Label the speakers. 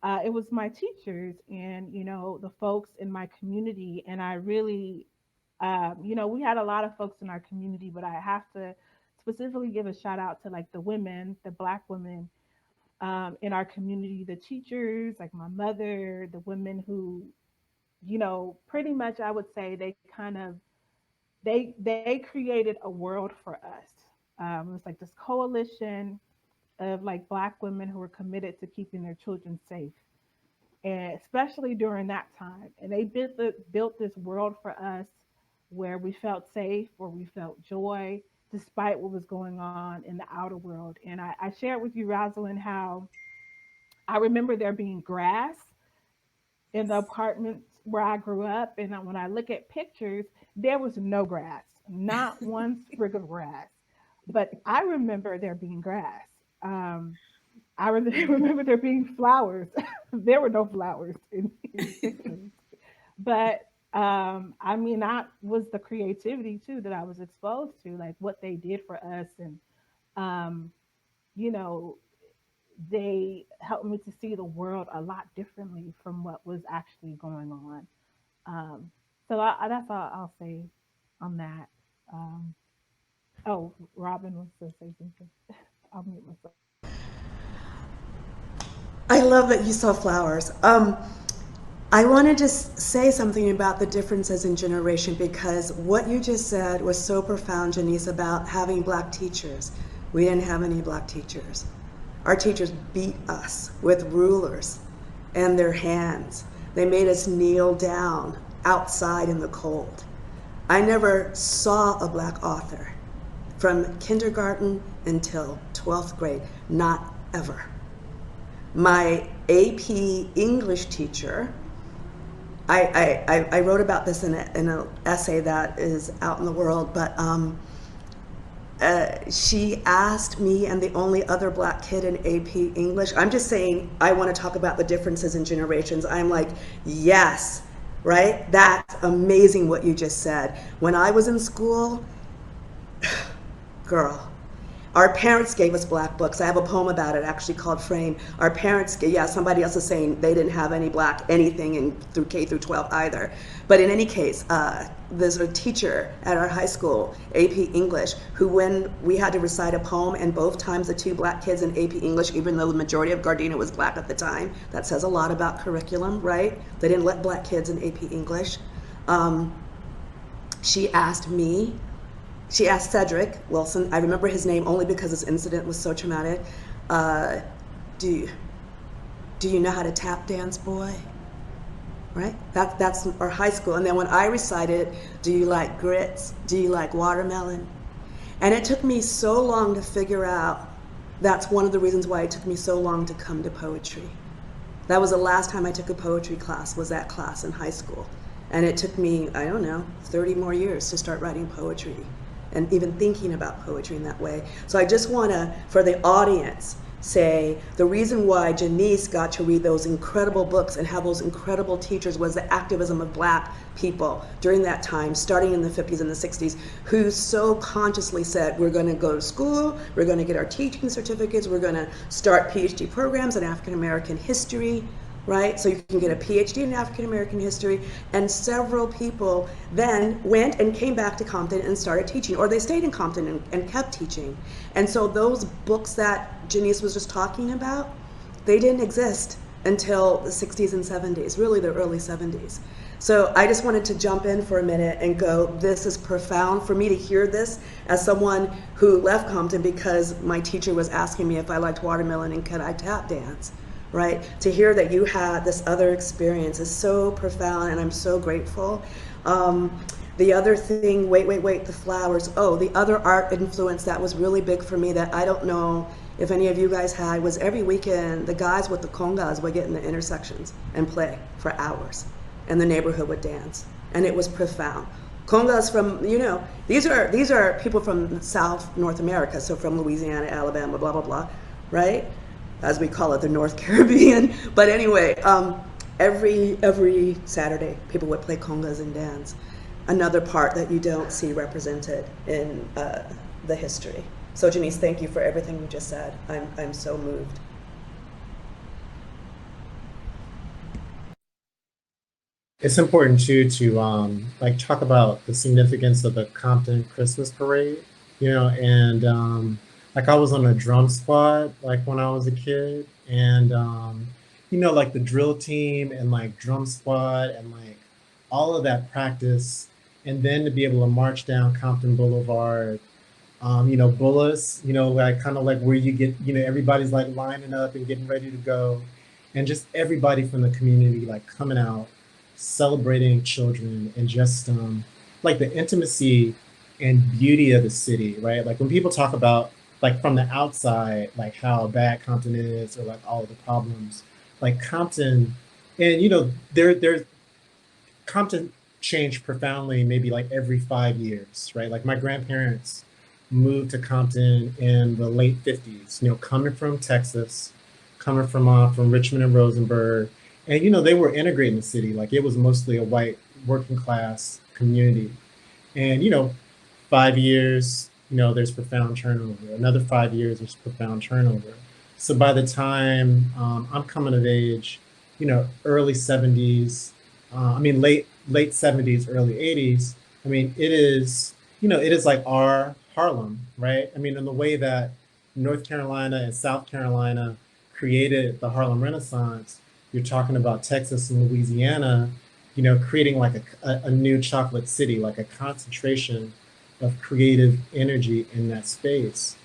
Speaker 1: it was my teachers and, the folks in my community. And I really, we had a lot of folks in our community, but I have to specifically give a shout out to like the women, the Black women in our community, the teachers, like my mother, the women who, pretty much I would say they kind of they created a world for us. It was like this coalition of like Black women who were committed to keeping their children safe, and especially during that time. And they built this world for us where we felt safe, where we felt joy, despite what was going on in the outer world. And I shared with you, Rosalind, how I remember there being grass in the apartments where I grew up. And when I look at pictures, there was no grass, not one sprig of grass. But I remember there being grass. Remember there being flowers. There were no flowers in the pictures. But I mean, that was the creativity too that I was exposed to, like what they did for us. And, um, you know, they helped me to see the world a lot differently from what was actually going on. Um, that's all I'll say on that. Um, oh, Robin wants to say something. I'll mute myself.
Speaker 2: I love that you saw flowers. I want to just say something about the differences in generation because what you just said was so profound, Jenise, about having Black teachers. We didn't have any Black teachers. Our teachers beat us with rulers and their hands. They made us kneel down outside in the cold. I never saw a Black author from kindergarten until 12th grade, not ever. My AP English teacher, I wrote about this in an essay that is out in the world, but she asked me and the only other Black kid in AP English, I'm just saying I want to talk about the differences in generations. I'm like, yes, right? That's amazing what you just said. When I was in school, girl, our parents gave us Black books. I have a poem about it actually called Frame. Our parents, yeah, somebody else is saying they didn't have any Black anything through K through 12 either. But in any case, there's a teacher at our high school, AP English, who when we had to recite a poem and both times the two Black kids in AP English, even though the majority of Gardena was Black at the time, that says a lot about curriculum, right? They didn't let Black kids in AP English. She asked me, she asked Cedric Wilson, I remember his name only because this incident was so traumatic, uh, do, do you know how to tap dance, boy? Right? That's our high school. And then when I recited, do you like grits? Do you like watermelon? And it took me so long to figure out, that's one of the reasons why it took me so long to come to poetry. That was the last time I took a poetry class, was that class in high school. And it took me, I don't know, 30 more years to start writing poetry and even thinking about poetry in that way. So I just want to, for the audience, say the reason why Jenise got to read those incredible books and have those incredible teachers was the activism of Black people during that time, starting in the 50s and the 60s, who so consciously said, we're going to go to school, we're going to get our teaching certificates, we're going to start PhD programs in African American history, right? So you can get a PhD in African American history. And several people then went and came back to Compton and started teaching, or they stayed in Compton and kept teaching. And so those books that Jenise was just talking about, they didn't exist until the 60s and 70s, really the early 70s. So I just wanted to jump in for a minute and go, this is profound for me to hear this as someone who left Compton because my teacher was asking me if I liked watermelon and could I tap dance. Right? To hear that you had this other experience is so profound, and I'm so grateful. The other thing, wait, the flowers. Oh, the other art influence that was really big for me that I don't know if any of you guys had was every weekend the guys with the congas would get in the intersections and play for hours, and the neighborhood would dance, and it was profound. Congas from, these are people from South North America, so from Louisiana, Alabama, blah, blah, blah, right? As we call it, the North Caribbean. But anyway, every Saturday, people would play congas and dance. Another part that you don't see represented in the history. So Jenise, thank you for everything you just said. I'm so moved.
Speaker 3: It's important too to like talk about the significance of the Compton Christmas parade, and like I was on a drum squad like when I was a kid, and like the drill team and like drum squad and like all of that practice, and then to be able to march down Compton Boulevard, bullets, like kind of like where you get, everybody's like lining up and getting ready to go. And just everybody from the community like coming out, celebrating children, and just like the intimacy and beauty of the city, right? Like when people talk about like from the outside, like how bad Compton is or like all of the problems, like Compton, and there's Compton changed profoundly maybe like every 5 years, right? Like my grandparents moved to Compton in the late 50s, coming from Texas, coming from Richmond and Rosenberg. And they were integrating the city. Like it was mostly a white working class community. And 5 years, there's profound turnover. Another 5 years, there's profound turnover. So by the time I'm coming of age, early 70s, late 70s, early 80s. I mean, it is like our Harlem, right? I mean, in the way that North Carolina and South Carolina created the Harlem Renaissance, you're talking about Texas and Louisiana, creating like a new chocolate city, like a concentration of creative energy in that space.